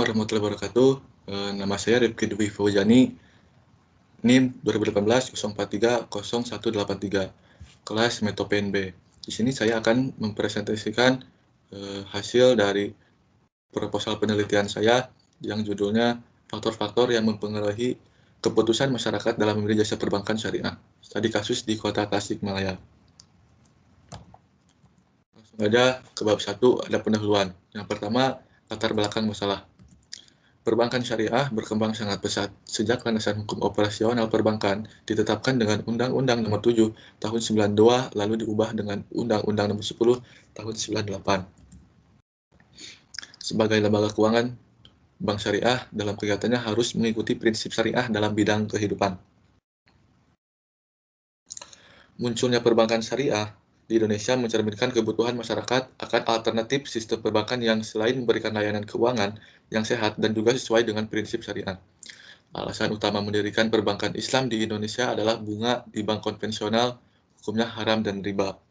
warahmatullahi wabarakatuh. Nama saya Rifki Dwi Fauzani, NIM 2018-043-0183, kelas Meto PNB. Di sini saya akan mempresentasikan hasil dari proposal penelitian saya yang judulnya faktor-faktor yang mempengaruhi keputusan masyarakat dalam memilih jasa perbankan syariah. Studi kasus di Kota Tasikmalaya. Langsung aja ke bab 1, ada pendahuluan. Yang pertama, latar belakang masalah. Perbankan syariah berkembang sangat pesat sejak landasan hukum operasional perbankan ditetapkan dengan Undang-Undang Nomor 7 Tahun 92 lalu diubah dengan Undang-Undang Nomor 10 Tahun 98. Sebagai lembaga keuangan, bank syariah dalam kegiatannya harus mengikuti prinsip syariah dalam bidang kehidupan. Munculnya perbankan syariah di Indonesia mencerminkan kebutuhan masyarakat akan alternatif sistem perbankan yang selain memberikan layanan keuangan yang sehat dan juga sesuai dengan prinsip syariah. Alasan utama mendirikan perbankan Islam di Indonesia adalah bunga di bank konvensional hukumnya haram dan riba.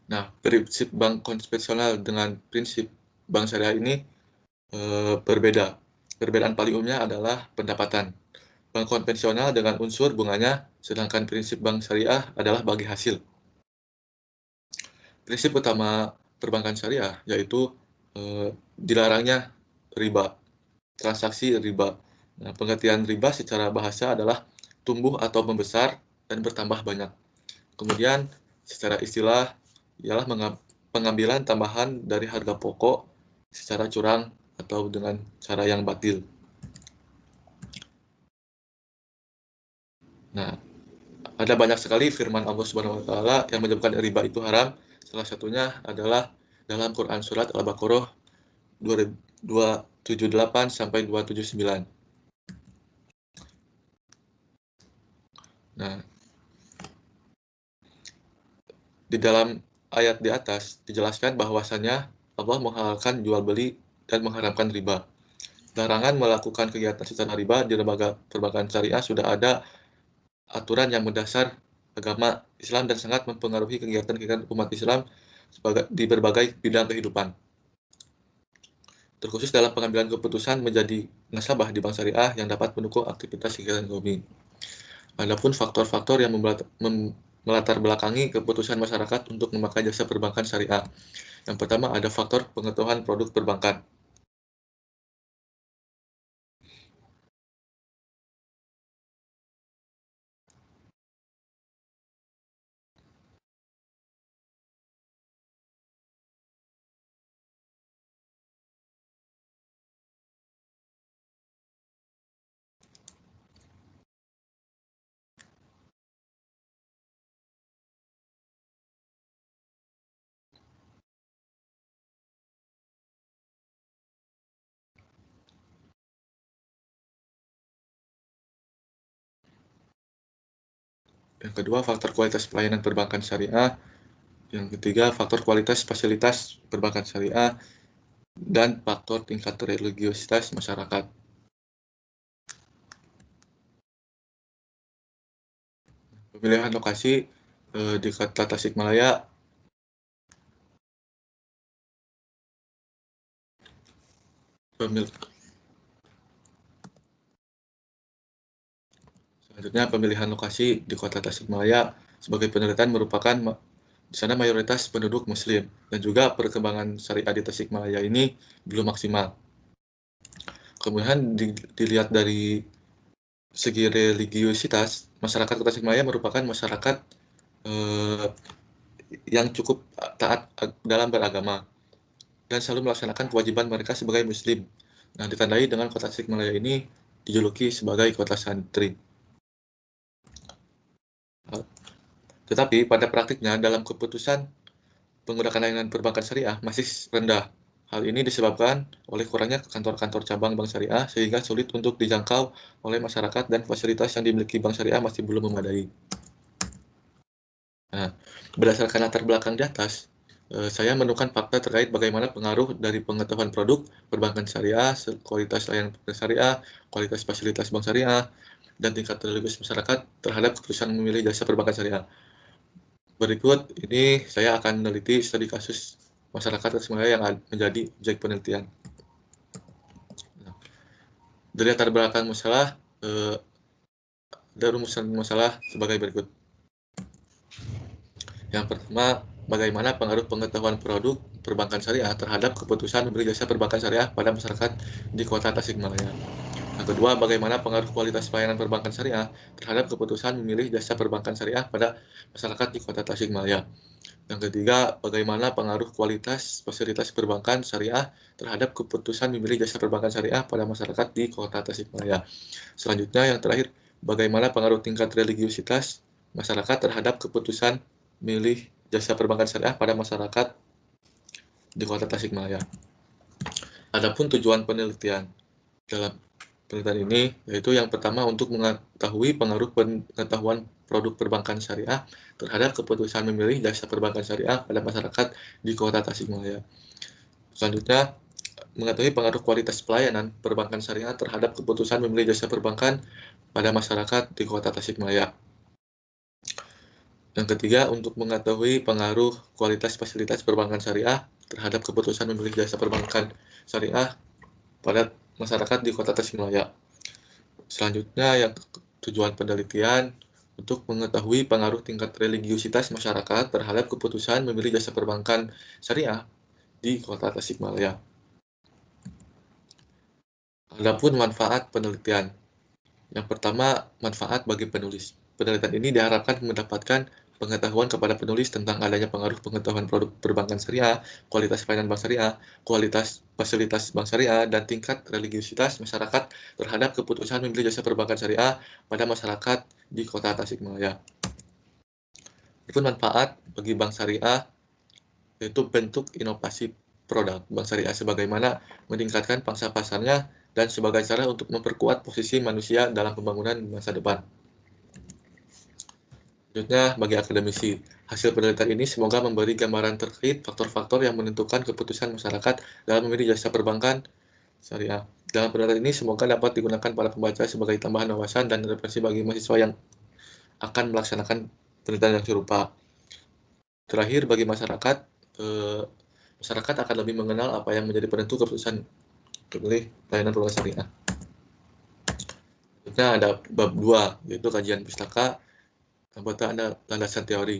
Nah, prinsip bank konvensional dengan prinsip bank syariah ini berbeda. Perbedaan paling umumnya adalah pendapatan. Bank konvensional dengan unsur bunganya, sedangkan prinsip bank syariah adalah bagi hasil. Prinsip utama perbankan syariah yaitu dilarangnya riba, transaksi riba. Nah, pengertian riba secara bahasa adalah tumbuh atau membesar dan bertambah banyak. Kemudian secara istilah ialah pengambilan tambahan dari harga pokok secara curang atau dengan cara yang batil. Nah, ada banyak sekali firman Allah Subhanahu wa taala yang menyebutkan riba itu haram. Salah satunya adalah dalam Quran surat Al-Baqarah 278 sampai 279. Nah, di dalam ayat di atas dijelaskan bahwasannya Allah menghalalkan jual beli dan mengharamkan riba. Larangan melakukan kegiatan secara riba di lembaga perbankan syariah sudah ada aturan yang mendasar agama Islam dan sangat mempengaruhi kegiatan-kegiatan umat Islam di berbagai bidang kehidupan. Terkhusus dalam pengambilan keputusan menjadi nasabah di bank syariah yang dapat mendukung aktivitas kegiatan ekonomi. Adapun faktor-faktor yang melatar belakangi keputusan masyarakat untuk memakai jasa perbankan syariah. Yang pertama ada faktor pengetahuan produk perbankan. Yang kedua, faktor kualitas pelayanan perbankan syariah. Yang ketiga, faktor kualitas fasilitas perbankan syariah. Dan faktor tingkat religiositas masyarakat. Pemilihan lokasi di Kota Tasikmalaya. Selanjutnya, pemilihan lokasi di Kota Tasikmalaya sebagai penelitian merupakan di sana mayoritas penduduk Muslim dan juga perkembangan syariah di Tasikmalaya ini belum maksimal. Kemudian dilihat dari segi religiositas, masyarakat Kota Tasikmalaya merupakan masyarakat yang cukup taat dalam beragama dan selalu melaksanakan kewajiban mereka sebagai Muslim. Nah, ditandai dengan Kota Tasikmalaya ini dijuluki sebagai kota santri. Tetapi pada praktiknya dalam keputusan penggunaan layanan perbankan syariah masih rendah. Hal ini disebabkan oleh kurangnya kantor-kantor cabang bank syariah sehingga sulit untuk dijangkau oleh masyarakat dan fasilitas yang dimiliki bank syariah masih belum memadai. Nah, berdasarkan latar belakang di atas, saya menemukan fakta terkait bagaimana pengaruh dari pengetahuan produk perbankan syariah, kualitas layanan perbankan syariah, kualitas fasilitas bank syariah, dan tingkat religius masyarakat terhadap keputusan memilih jasa perbankan syariah. Berikut ini saya akan meneliti studi kasus masyarakat Tasikmalaya yang menjadi objek penelitian. Dari latar belakang masalah, ada rumusan masalah sebagai berikut. Yang pertama, bagaimana pengaruh pengetahuan produk perbankan syariah terhadap keputusan memberi jasa perbankan syariah pada masyarakat di Kota Tasikmalaya. Yang kedua, bagaimana pengaruh kualitas pelayanan perbankan syariah terhadap keputusan memilih jasa perbankan syariah pada masyarakat di Kota Tasikmalaya. Yang ketiga, bagaimana pengaruh kualitas fasilitas perbankan syariah terhadap keputusan memilih jasa perbankan syariah pada masyarakat di Kota Tasikmalaya. Selanjutnya, yang terakhir, bagaimana pengaruh tingkat religiusitas masyarakat terhadap keputusan memilih jasa perbankan syariah pada masyarakat di Kota Tasikmalaya. Adapun tujuan penelitian dalam penelitian ini yaitu yang pertama untuk mengetahui pengaruh pengetahuan produk perbankan syariah terhadap keputusan memilih jasa perbankan syariah pada masyarakat di Kota Tasikmalaya. Selanjutnya, mengetahui pengaruh kualitas pelayanan perbankan syariah terhadap keputusan memilih jasa perbankan pada masyarakat di Kota Tasikmalaya. Yang ketiga, untuk mengetahui pengaruh kualitas fasilitas perbankan syariah terhadap keputusan memilih jasa perbankan syariah pada masyarakat di Kota Tasikmalaya. Selanjutnya, yang tujuan penelitian untuk mengetahui pengaruh tingkat religiusitas masyarakat terhadap keputusan memilih jasa perbankan syariah di Kota Tasikmalaya. Adapun manfaat penelitian. Yang pertama, manfaat bagi penulis. Penelitian ini diharapkan mendapatkan pengetahuan kepada penulis tentang adanya pengaruh pengetahuan produk perbankan syariah, kualitas pelayanan bank syariah, kualitas fasilitas bank syariah, dan tingkat religiusitas masyarakat terhadap keputusan memilih jasa perbankan syariah pada masyarakat di Kota Tasikmalaya. Itu manfaat bagi bank syariah yaitu bentuk inovasi produk bank syariah sebagaimana meningkatkan pangsa pasarnya dan sebagai cara untuk memperkuat posisi manusia dalam pembangunan masa depan. Selanjutnya, bagi akademisi, hasil penelitian ini semoga memberi gambaran terkait faktor-faktor yang menentukan keputusan masyarakat dalam memilih jasa perbankan syariah. Dalam penelitian ini semoga dapat digunakan para pembaca sebagai tambahan wawasan dan referensi bagi mahasiswa yang akan melaksanakan penelitian yang serupa. Terakhir, bagi masyarakat, masyarakat akan lebih mengenal apa yang menjadi penentu keputusan memilih pelayanan perbankan syariah. Selanjutnya ada bab 2, yaitu kajian pustaka. Yang pertama ada landasan teori.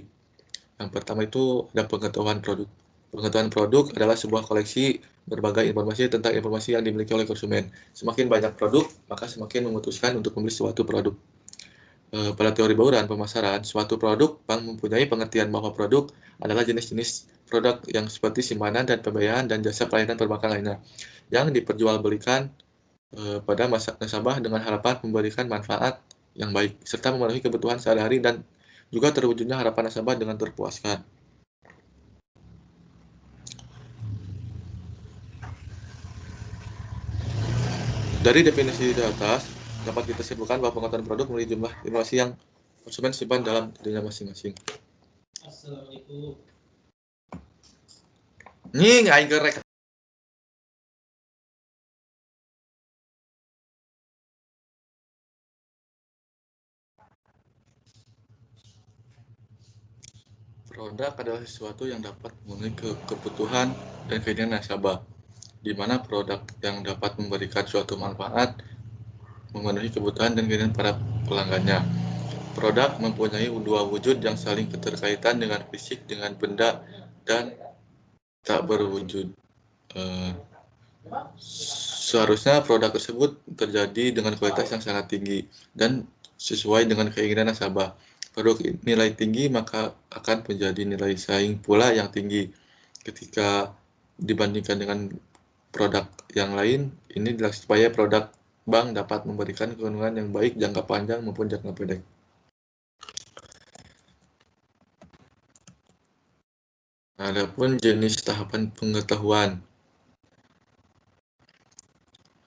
Yang pertama itu ada pengetahuan produk. Pengetahuan produk adalah sebuah koleksi berbagai informasi tentang informasi yang dimiliki oleh konsumen. Semakin banyak produk, maka semakin memutuskan untuk membeli suatu produk. Pada teori bauran pemasaran, suatu produk bank mempunyai pengertian bahwa produk adalah jenis-jenis produk yang seperti simpanan dan pembayaran dan jasa pelayanan perbankan lainnya yang diperjualbelikan pada nasabah dengan harapan memberikan manfaat yang baik, serta memenuhi kebutuhan sehari-hari dan juga terwujudnya harapan nasabah dengan terpuaskan. Dari definisi di atas, dapat kita simpulkan bahwa pengetahuan produk memiliki jumlah informasi yang konsumen simpan dalam dirinya masing-masing. Assalamualaikum. Nying, aing gerek. Produk adalah sesuatu yang dapat memenuhi kebutuhan dan keinginan nasabah, di mana produk yang dapat memberikan suatu manfaat memenuhi kebutuhan dan keinginan para pelanggannya. Produk mempunyai dua wujud yang saling keterkaitan dengan fisik, dengan benda, dan tak berwujud. Seharusnya produk tersebut terjadi dengan kualitas yang sangat tinggi dan sesuai dengan keinginan nasabah. Produk nilai tinggi maka akan menjadi nilai saing pula yang tinggi ketika dibandingkan dengan produk yang lain. Ini supaya produk bank dapat memberikan keuntungan yang baik jangka panjang maupun jangka pendek. Adapun jenis tahapan pengetahuan.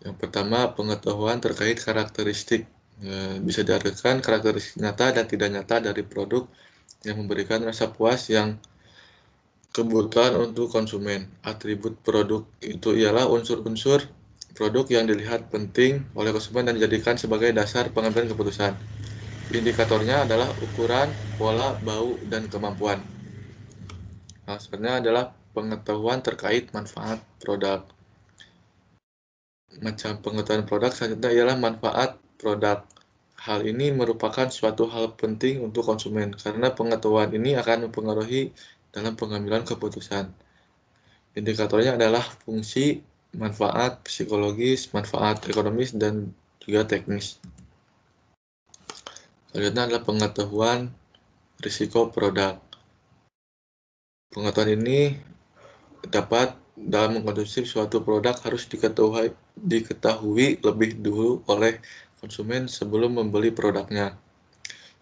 Yang pertama, pengetahuan terkait karakteristik. Bisa diartikan karakteristik nyata dan tidak nyata dari produk yang memberikan rasa puas yang kebutuhan untuk konsumen. Atribut produk itu ialah unsur-unsur produk yang dilihat penting oleh konsumen dan dijadikan sebagai dasar pengambilan keputusan. Indikatornya adalah ukuran, pola, bau, dan kemampuan. Sebenarnya adalah pengetahuan terkait manfaat produk. Macam pengetahuan produk selanjutnya ialah manfaat produk. Hal ini merupakan suatu hal penting untuk konsumen karena pengetahuan ini akan mempengaruhi dalam pengambilan keputusan. Indikatornya adalah fungsi, manfaat psikologis, manfaat ekonomis, dan juga teknis. Selanjutnya adalah pengetahuan risiko produk. Pengetahuan ini dapat dalam mengkonsumsi suatu produk harus diketahui lebih dulu oleh konsumen sebelum membeli produknya.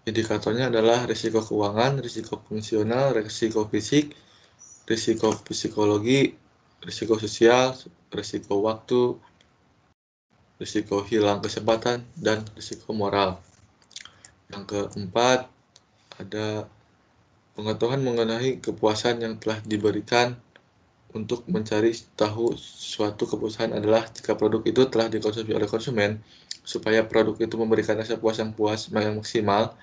Indikatornya adalah risiko keuangan, risiko fungsional, risiko fisik, risiko psikologi, risiko sosial, risiko waktu, risiko hilang kesempatan, dan risiko moral. Yang keempat, ada pengetahuan mengenai kepuasan yang telah diberikan untuk mencari tahu suatu kepuasan adalah jika produk itu telah dikonsumsi oleh konsumen, supaya produk itu memberikan rasa puas yang maksimal,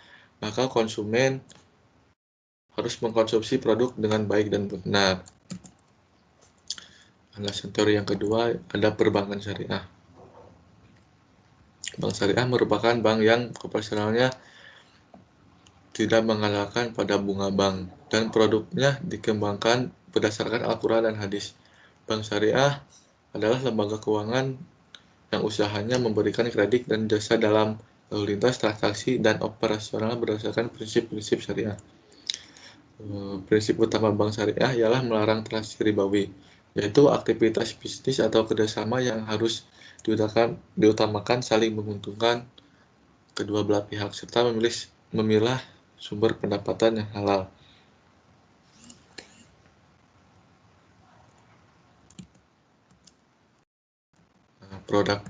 maka konsumen harus mengkonsumsi produk dengan baik dan benar. Alasan teori yang kedua ada perbankan syariah. Bank syariah merupakan bank yang operasionalnya tidak mengandalkan pada bunga bank dan produknya dikembangkan berdasarkan Al-Quran dan hadis. Bank syariah adalah lembaga keuangan yang usahanya memberikan kredit dan jasa dalam lalu lintas transaksi dan operasional berdasarkan prinsip-prinsip syariah. Prinsip utama bank syariah ialah melarang transaksi ribawi, yaitu aktivitas bisnis atau kerjasama yang harus diutamakan saling menguntungkan kedua belah pihak serta memilah sumber pendapatan yang halal. Produk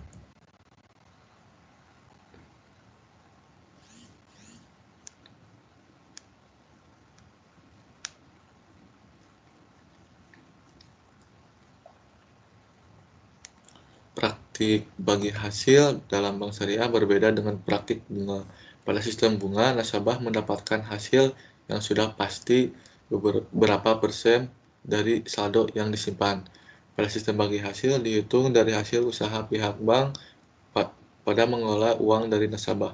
praktik bagi hasil dalam bank syariah berbeda dengan praktik bunga. Pada sistem bunga, nasabah mendapatkan hasil yang sudah pasti berapa persen dari saldo yang disimpan. Pada sistem bagi hasil dihitung dari hasil usaha pihak bank pada mengelola uang dari nasabah.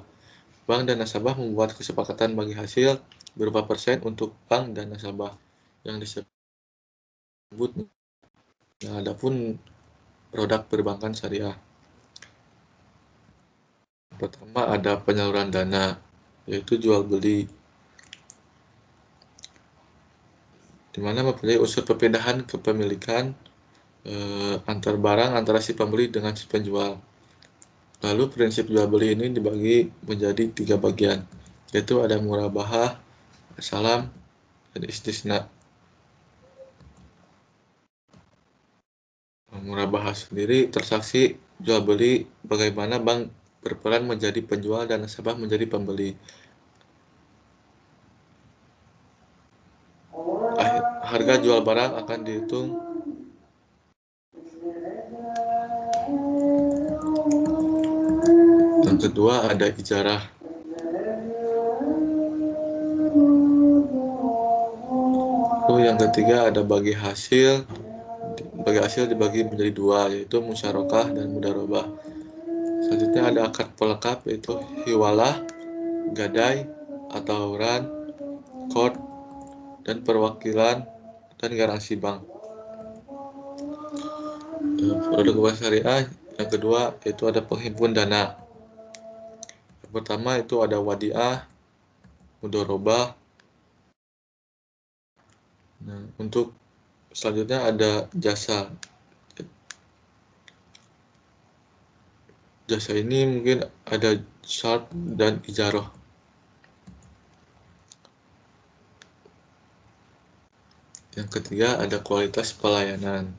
Bank dan nasabah membuat kesepakatan bagi hasil berupa persen untuk bank dan nasabah yang disebut. Nah, adapun produk perbankan syariah. Pertama ada penyaluran dana, yaitu jual beli, di mana mempunyai unsur perpindahan kepemilikan antar barang antara si pembeli dengan si penjual. Lalu prinsip jual beli ini dibagi menjadi 3 bagian, yaitu ada murabahah, salam, dan istisna. Murabahah sendiri transaksi jual beli bagaimana bank berperan menjadi penjual dan nasabah menjadi pembeli. Harga jual barang akan dihitung yang kedua ada ijarah. Lalu yang ketiga ada bagi hasil dibagi menjadi 2, yaitu musyarakah dan mudharabah. Selanjutnya ada akad pelengkap, yaitu hiwalah, gadai, atauran, qard, dan perwakilan dan garansi bank. Produk bank syariah yang kedua yaitu ada penghimpun dana. Yang pertama itu ada wadiah, mudharabah. Nah, untuk selanjutnya ada jasa. Jasa ini mungkin ada syart dan ijarah. Yang ketiga ada kualitas pelayanan.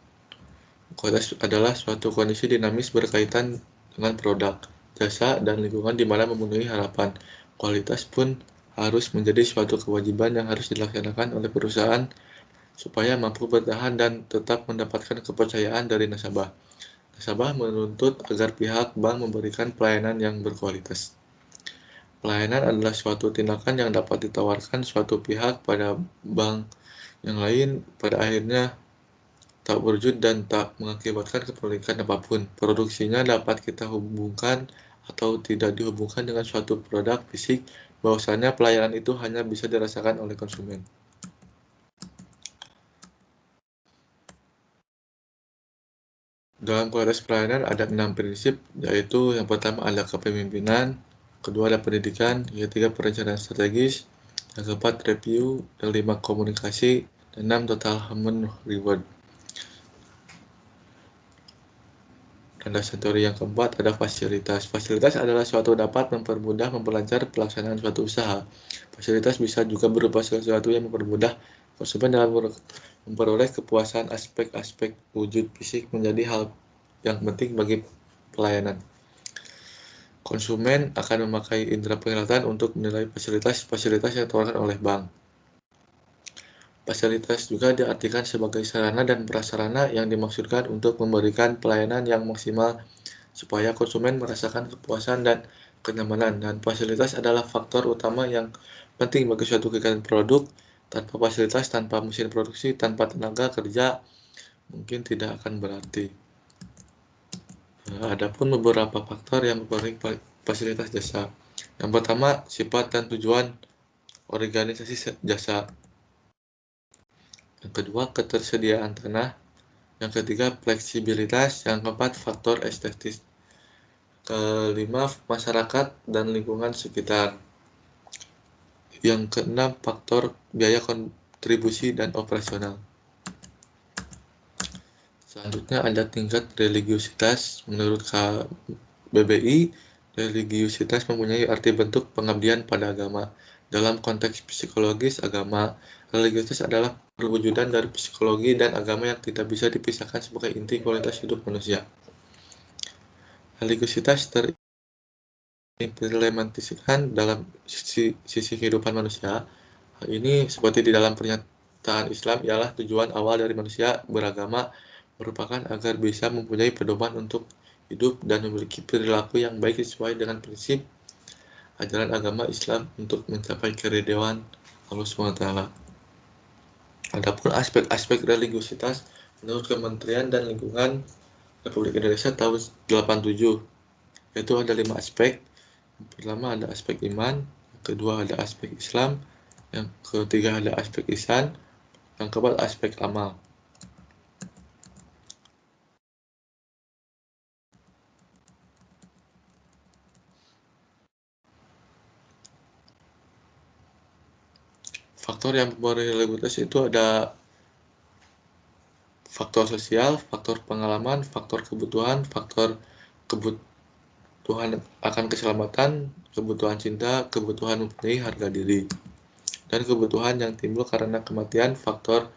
Kualitas adalah suatu kondisi dinamis berkaitan dengan produk, jasa, dan lingkungan di mana memenuhi harapan. Kualitas pun harus menjadi suatu kewajiban yang harus dilaksanakan oleh perusahaan supaya mampu bertahan dan tetap mendapatkan kepercayaan dari nasabah. Nasabah menuntut agar pihak bank memberikan pelayanan yang berkualitas. Pelayanan adalah suatu tindakan yang dapat ditawarkan suatu pihak pada bank yang lain pada akhirnya tak berwujud dan tak mengakibatkan kepanikan apapun. Produksinya dapat kita hubungkan atau tidak dihubungkan dengan suatu produk fisik, bahwasanya pelayanan itu hanya bisa dirasakan oleh konsumen. Dalam kualitas pelayanan ada 6 prinsip, yaitu yang pertama ada kepemimpinan, kedua ada pendidikan, yang ketiga perencanaan strategis, yang keempat review, yang lima komunikasi, dan 6 total human reward. Dan kategori yang keempat ada fasilitas. Fasilitas adalah suatu dapat mempermudah, memperlancar pelaksanaan suatu usaha. Fasilitas bisa juga berupa sesuatu yang mempermudah konsumen dalam memperoleh kepuasan. Aspek-aspek wujud fisik menjadi hal yang penting bagi pelayanan. Konsumen akan memakai indera penglihatan untuk menilai fasilitas yang ditawarkan oleh bank. Fasilitas juga diartikan sebagai sarana dan prasarana yang dimaksudkan untuk memberikan pelayanan yang maksimal supaya konsumen merasakan kepuasan dan kenyamanan. Dan fasilitas adalah faktor utama yang penting bagi suatu kegiatan produk. Tanpa fasilitas, tanpa mesin produksi, tanpa tenaga kerja, mungkin tidak akan berarti. Adapun beberapa faktor yang mempengaruhi fasilitas jasa. Yang pertama, sifat dan tujuan organisasi jasa. Yang kedua, ketersediaan tanah. Yang ketiga, fleksibilitas. Yang keempat, faktor estetis. Kelima, masyarakat dan lingkungan sekitar. Yang keenam, faktor biaya kontribusi dan operasional. Selanjutnya ada tingkat religiusitas. Menurut KBBI, religiusitas mempunyai arti bentuk pengabdian pada agama. Dalam konteks psikologis agama, religiusitas adalah perwujudan dari psikologi dan agama yang tidak bisa dipisahkan sebagai inti kualitas hidup manusia. Religiusitas terimplementasikan dalam sisi kehidupan manusia. Hal ini seperti di dalam pernyataan Islam ialah tujuan awal dari manusia beragama merupakan agar bisa mempunyai pedoman untuk hidup dan memiliki perilaku yang baik sesuai dengan prinsip ajaran agama Islam untuk mencapai keridhaan Allah SWT. Adapun aspek-aspek religiusitas menurut Kementerian dan Lingkungan Republik Indonesia tahun 87, yaitu ada 5 aspek. Yang pertama ada aspek iman, yang kedua ada aspek Islam, yang ketiga ada aspek ihsan, yang keempat aspek amal. Faktor yang mempengaruhi religiusitas itu ada faktor sosial, faktor pengalaman, faktor kebutuhan, faktor kebutuhan akan keselamatan, kebutuhan cinta, kebutuhan mempunyai harga diri, dan kebutuhan yang timbul karena kematian, faktor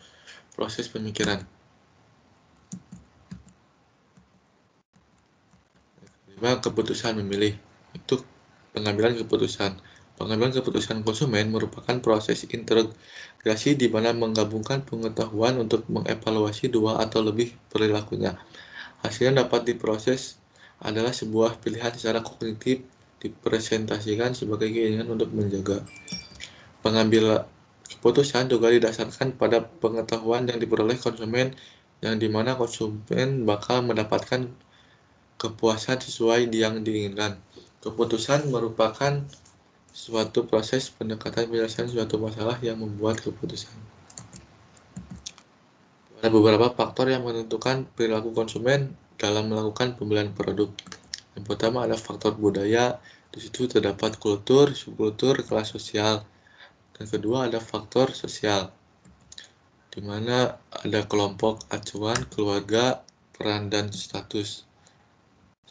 proses pemikiran. Kelima, keputusan memilih. Itu pengambilan keputusan. Pengambilan keputusan konsumen merupakan proses integrasi di mana menggabungkan pengetahuan untuk mengevaluasi dua atau lebih perilakunya. Hasilnya dapat diproses adalah sebuah pilihan secara kognitif dipresentasikan sebagai keinginan untuk menjaga. Pengambilan keputusan juga didasarkan pada pengetahuan yang diperoleh konsumen yang dimana konsumen bakal mendapatkan kepuasan sesuai yang diinginkan. Keputusan merupakan suatu proses pendekatan penyelesaian suatu masalah yang membuat keputusan. Ada beberapa faktor yang menentukan perilaku konsumen dalam melakukan pembelian produk. Yang pertama ada faktor budaya, di situ terdapat kultur, subkultur, kelas sosial. Dan kedua ada faktor sosial, di mana ada kelompok acuan, keluarga, peran, dan status.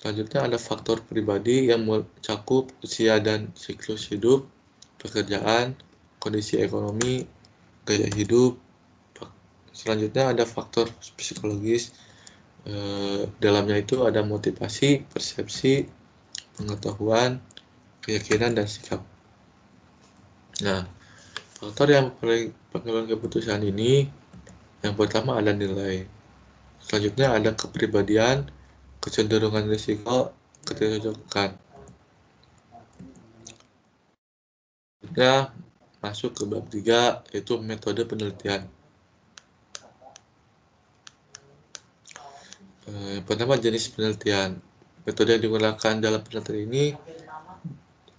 Selanjutnya ada faktor pribadi yang mencakup usia dan siklus hidup, pekerjaan, kondisi ekonomi, gaya hidup. Selanjutnya ada faktor psikologis, dalamnya itu ada motivasi, persepsi, pengetahuan, keyakinan, dan sikap. Nah, faktor yang pengambilan keputusan ini yang pertama ada nilai. Selanjutnya ada kepribadian, kecenderungan risiko, ketidakcocokan. Selanjutnya masuk ke bab 3, yaitu metode penelitian. Yang pertama jenis penelitian. Metode yang digunakan dalam penelitian ini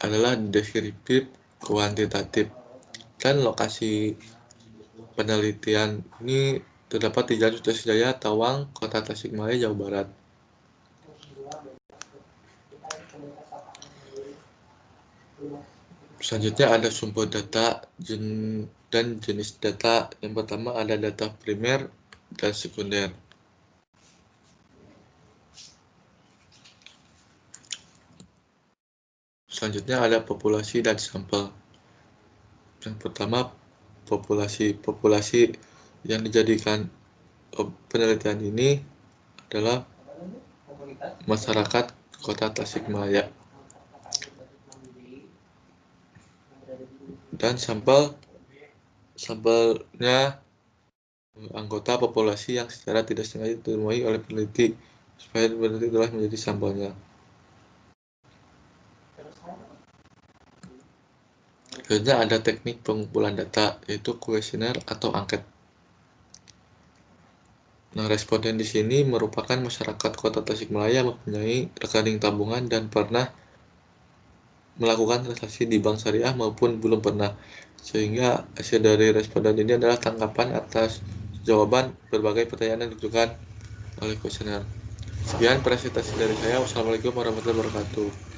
adalah deskriptif kuantitatif, dan lokasi penelitian ini terdapat di Jalan Sutasijaya, Tawang, Kota Tasikmalaya, Jawa Barat. Selanjutnya ada sumber data dan jenis data. Yang pertama ada data primer dan sekunder. Selanjutnya ada populasi dan sampel. Yang pertama populasi yang dijadikan penelitian ini adalah masyarakat Kota Tasikmalaya. Dan sampelnya anggota populasi yang secara tidak sengaja ditemuai oleh peneliti, supaya peneliti telah menjadi sampelnya. Selanjutnya ada teknik pengumpulan data, yaitu kuesioner atau angket. Nah, responden di sini merupakan masyarakat Kota Tasikmalaya yang mempunyai rekening tabungan dan pernah melakukan transaksi di bank syariah maupun belum pernah. Sehingga hasil dari responden ini adalah tanggapan atas jawaban berbagai pertanyaan yang ditentukan oleh kuesioner. Sekian presentasi dari saya. Wassalamualaikum warahmatullahi wabarakatuh.